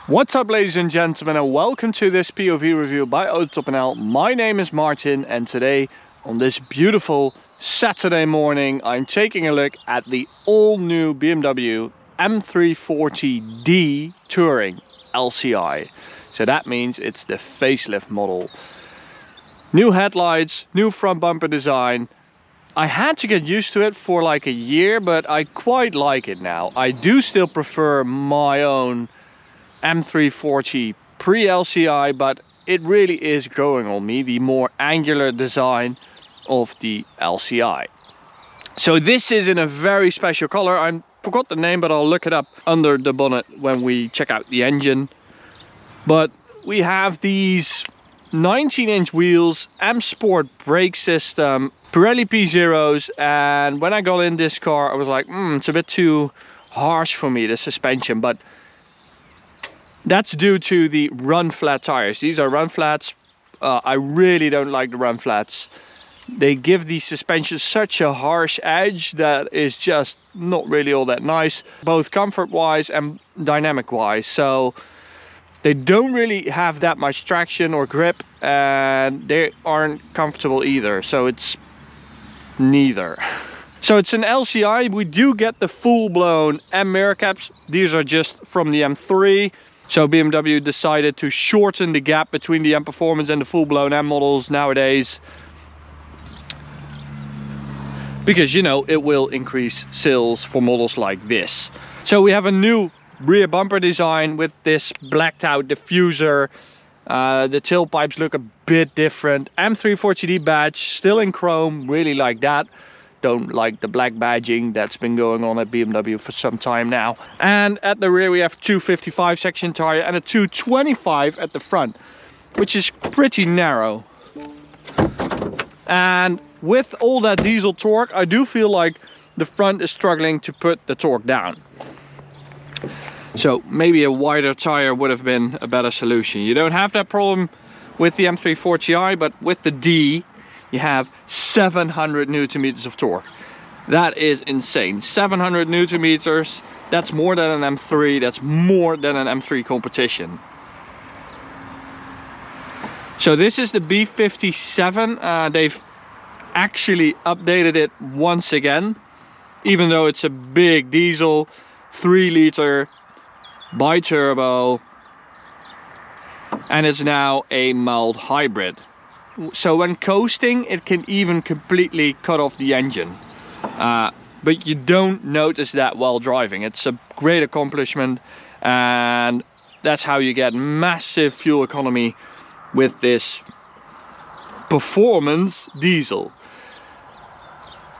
What's up, ladies and gentlemen, and welcome to this POV review by Autobahn. My name is Martin, and today on this beautiful Saturday morning I'm taking a look at the all-new BMW M340d Touring LCI. So that means it's the facelift model. New headlights, new front bumper design. I had to get used to it for like a year, but I quite like it now. I do still prefer my own M340 pre-LCI, but it really is growing on me, the more angular design of the LCI. So this is in a very special color. I forgot the name, but I'll look it up under the bonnet when we check out the engine. But we have these 19-inch wheels, M Sport brake system, Pirelli P0s, and when I got in this car I was like, it's a bit too harsh for me, the suspension, but that's due to the run flat tires. These are run flats. I really don't like the run flats. They give the suspension such a harsh edge that is just not really all that nice, both comfort wise and dynamic wise. So they don't really have that much traction or grip, and they aren't comfortable either. So it's neither. So it's an LCI. We do get the full-blown M mirror caps. These are just from the M3. So BMW decided to shorten the gap between the M Performance and the full-blown M models nowadays, because, you know, it will increase sales for models like this. So we have a new rear bumper design with this blacked out diffuser. The tailpipes look a bit different. M340d badge, still in chrome, really like that. Don't like the black badging that's been going on at BMW for some time now. And at the rear we have 255 section tire and a 225 at the front, which is pretty narrow. And with all that diesel torque, I do feel like the front is struggling to put the torque down. So maybe a wider tire would have been a better solution. You don't have that problem with the M340i, but with the D you have 700 Newton meters of torque. That is insane. 700 Newton meters, that's more than an M3, that's more than an M3 competition. So this is the B57. They've actually updated it once again, even though it's a big diesel, 3-liter bi-turbo, and it's now a mild hybrid. So when coasting it can even completely cut off the engine, but you don't notice that while driving. It's a great accomplishment, and that's how you get massive fuel economy with this performance diesel.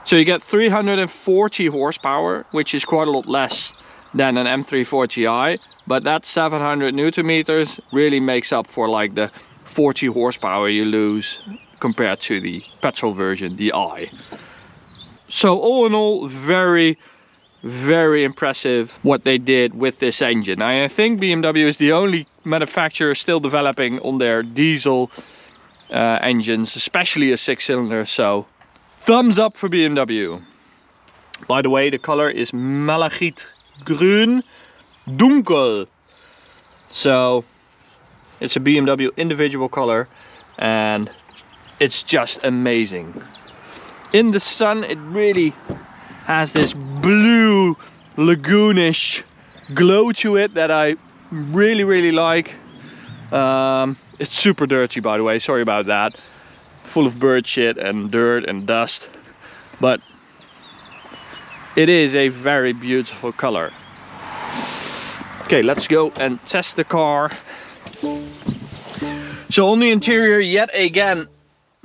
So you get 340 horsepower, which is quite a lot less than an M340i, but that 700 Newton meters really makes up for like the 40 horsepower you lose compared to the petrol version, the I. So all in all, very impressive what they did with this engine. I think BMW is the only manufacturer still developing on their diesel engines, especially a 6-cylinder, so thumbs up for BMW. By the way, the color is Malachit Groen Dunkel. So it's a BMW individual color, and it's just amazing. In the sun it really has this blue lagoonish glow to it that I really like. It's super dirty, by the way, sorry about that. Full of bird shit and dirt and dust, but it is a very beautiful color. Okay, let's go and test the car. So on the interior, yet again,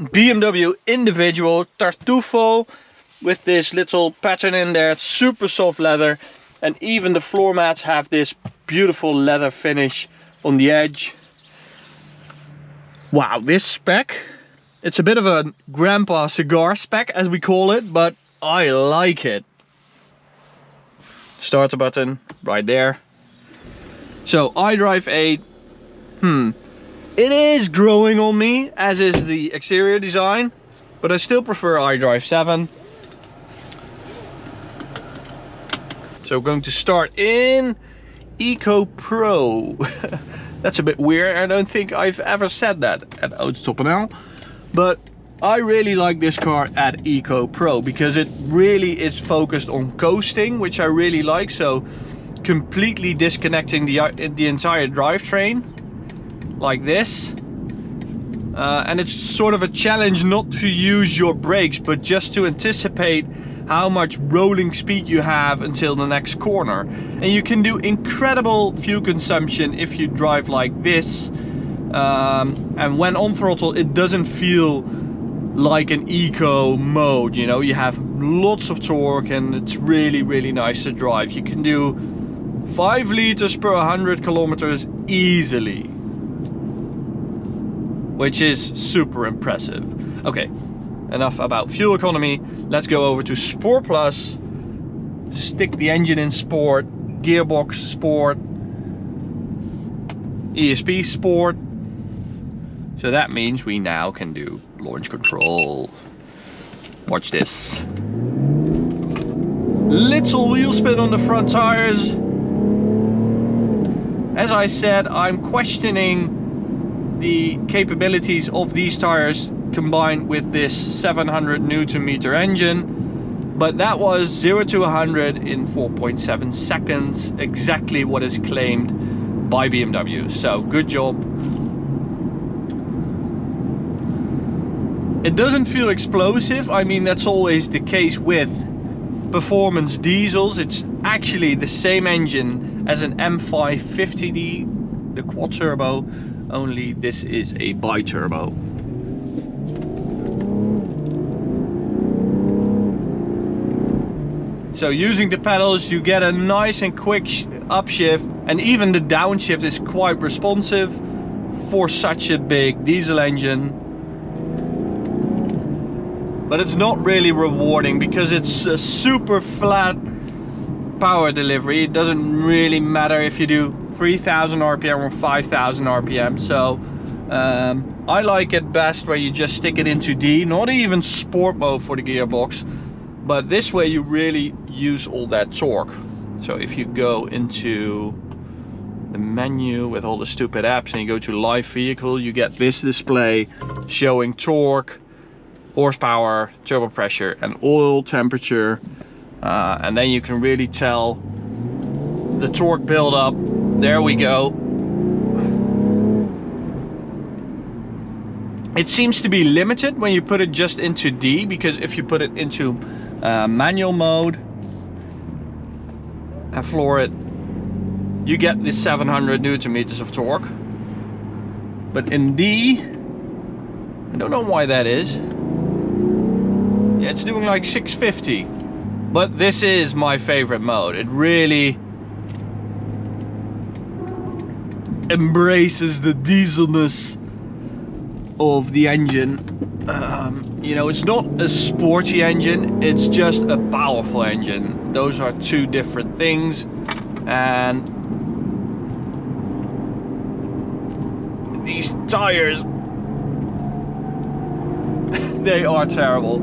BMW individual tartufo with this little pattern in there. It's super soft leather, and even the floor mats have this beautiful leather finish on the edge. Wow, this spec, it's a bit of a grandpa cigar spec as we call it, but I like it. Starter button right there. So iDrive 8, it is growing on me, as is the exterior design, but I still prefer iDrive 7. So we're going to start in Eco Pro. That's a bit weird. I don't think I've ever said that at Autobahn, but I really like this car at Eco Pro because it really is focused on coasting, which I really like. So completely disconnecting the entire drivetrain like this. And it's sort of a challenge not to use your brakes, but just to anticipate how much rolling speed you have until the next corner. And you can do incredible fuel consumption if you drive like this. And when on throttle, it doesn't feel like an eco mode, you know. You have lots of torque and it's really, really nice to drive. You can do 5 liters per 100 kilometers easily, which is super impressive. Okay, enough about fuel economy. Let's go over to Sport Plus. Stick the engine in Sport, gearbox Sport, ESP Sport. So that means we now can do launch control. Watch this. Little wheel spin on the front tires. As I said, I'm questioning the capabilities of these tires combined with this 700 Newton meter engine, but that was 0 to 100 in 4.7 seconds, exactly what is claimed by BMW. So good job. It doesn't feel explosive. I mean, that's always the case with performance diesels. It's actually the same engine as an M340d, the quad turbo, only this is a bi-turbo. So using the pedals, you get a nice and quick upshift, and even the downshift is quite responsive for such a big diesel engine. But it's not really rewarding because it's a super flat power delivery. It doesn't really matter if you do 3000 RPM or 5000 RPM. So I like it best where you just stick it into D, not even sport mode for the gearbox, but this way you really use all that torque. So if you go into the menu with all the stupid apps and you go to live vehicle, you get this display showing torque, horsepower, turbo pressure and oil temperature, and then you can really tell the torque build up. There we go. It seems to be limited when you put it just into D, because if you put it into manual mode and floor it, you get this 700 Newton meters of torque. But in D, I don't know why that is. Yeah, it's doing like 650. But this is my favorite mode. It really embraces the dieselness of the engine. You know, it's not a sporty engine, it's just a powerful engine. Those are two different things. And these tires, they are terrible.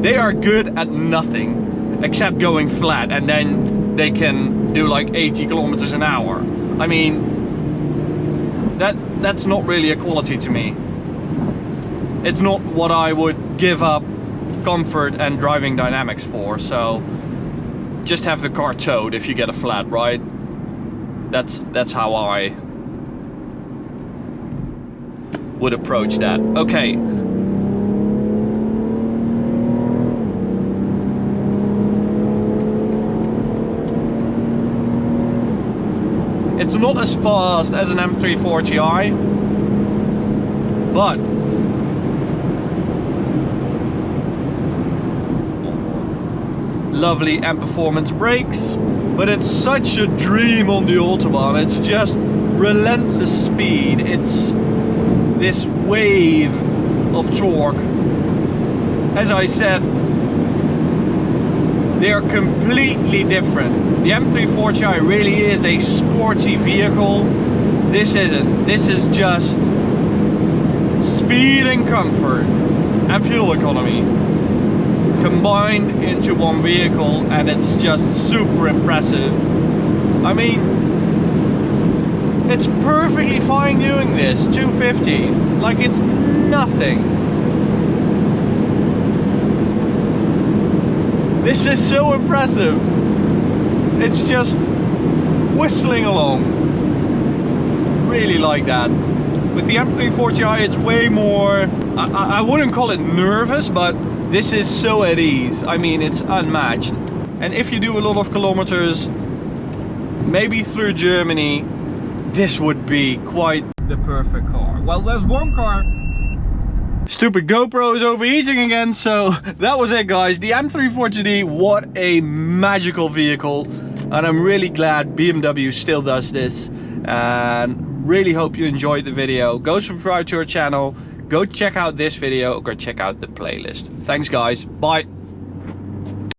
They are good at nothing except going flat, and then they can do like 80 kilometers an hour. I mean, that's not really a quality to me. It's not what I would give up comfort and driving dynamics for. So just have the car towed if you get a flat, right? That's how I would approach that. Okay. It's not as fast as an M340i, but lovely and performance brakes. But it's such a dream on the Autobahn. It's just relentless speed. It's this wave of torque. As I said, they are completely different. The M340i really is a sporty vehicle. This isn't. This is just speed and comfort and fuel economy combined into one vehicle, and it's just super impressive. I mean, it's perfectly fine doing this, 250, like it's nothing. This is so impressive. It's just whistling along. Really like that. With the M340d it's way more, I wouldn't call it nervous, but this is so at ease. I mean, it's unmatched. And if you do a lot of kilometers, maybe through Germany, this would be quite the perfect car. Well, there's one car. Stupid GoPro is overheating again, so that was it, guys. The M340d, what a magical vehicle. And I'm really glad BMW still does this. And really hope you enjoyed the video. Go subscribe to our channel. Go check out this video or go check out the playlist. Thanks, guys. Bye.